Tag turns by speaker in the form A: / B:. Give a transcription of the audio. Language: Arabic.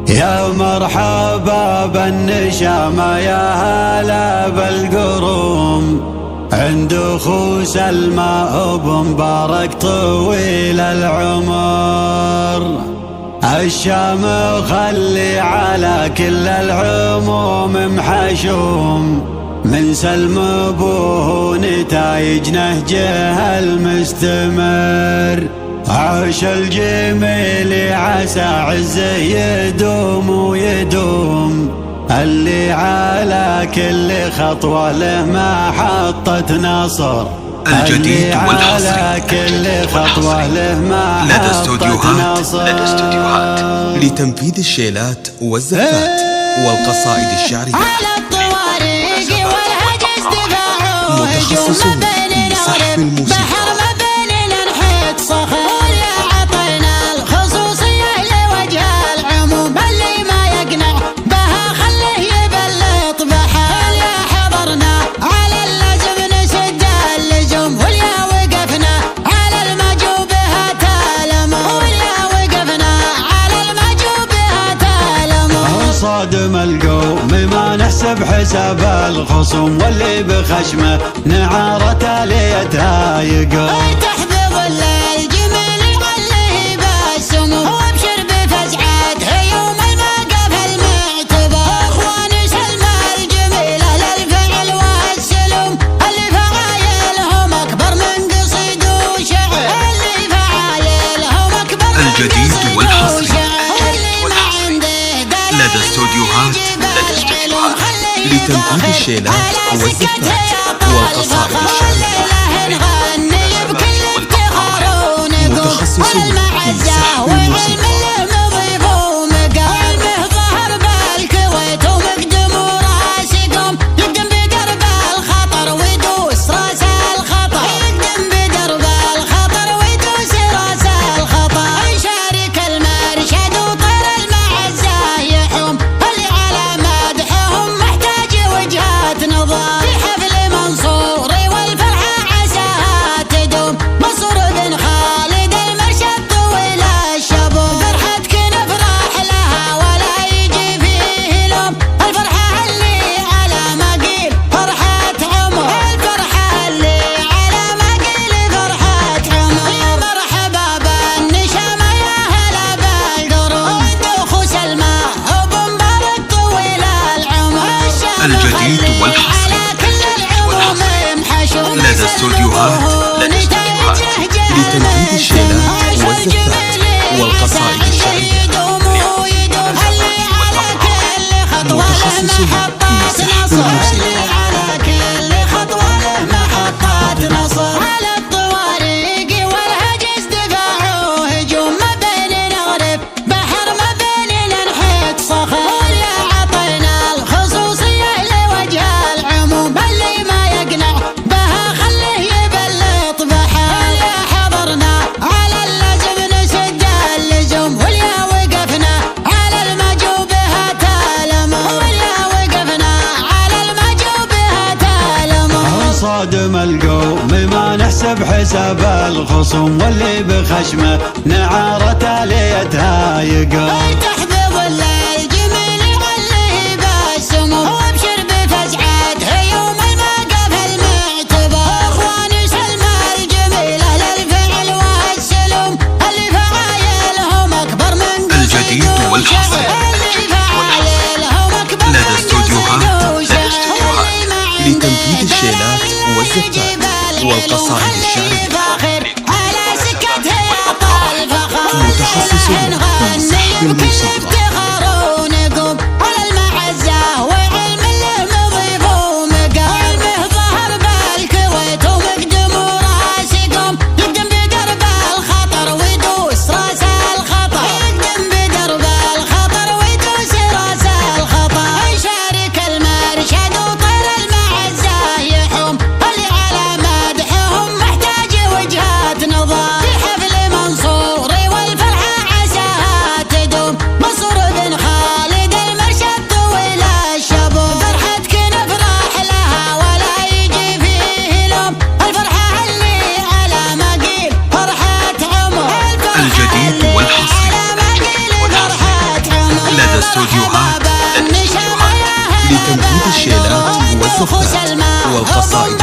A: يا مرحبا بالنشامة يا هلا بالقروم، عند أخو سلمى أبو مبارك طويل العمر. الشام خلي على كل العموم محشوم، من سلم أبوه نتايج نهجه المستمر. عاش الجميل عسى عزه يدوم ويدوم، اللي على كل خطوة له محطة نصر.
B: الجديد والحصري
A: كل خطوة له
B: لدى استوديوهات لتنفيذ الشيلات والزفات والقصائد الشعرية.
C: على الطواريق والهجس دفاعه
B: متخصصون في سحب الموسيقى.
A: صادم القوم ما نحسب حساب الخصوم، واللي بخشمه نعارة ليتها يقوم.
C: تحفظ الجميل عليه باسم، وابشر بفزعته يوم الموقف المعتبر. اخوان سلمى الجميلة للفعل والسلم، اللي فعايلهم اكبر من قصيد وشعر. اللي فعايلهم اكبر من
B: الجديد والحصري لدى استوديوهات لتنفيذ الشيلات والزفات والقصائد الشعرية. متخصصون في سحب الموسيقى. الجديد والحصري لدى استوديوهات لتنفيذ الشيلات والزفات والقصائد الشعرية. متخصصون في سحب الموسيقى.
A: صادم القوم ما نحسب حساب الخصوم، واللي بخشمه نعارة ليتها يقوم.
C: تحفظ الجميل عليه باسم، وابشر بفزعته يوم الموقف المعتبر. اخوان سلمى الجميلة للفعل والسلم، اللي فعايلهم اكبر من
B: الجديد والحصري لدى استوديوهات لتنفيذ الشيلات والزفات والقصائد الشعرية. متخصصون في سحب الموسيقى.
C: في حفل منصوري والفرحة عساها تدوم. مصر
B: استوديوهات لتنفيذ الشيلات والزفات والقصائد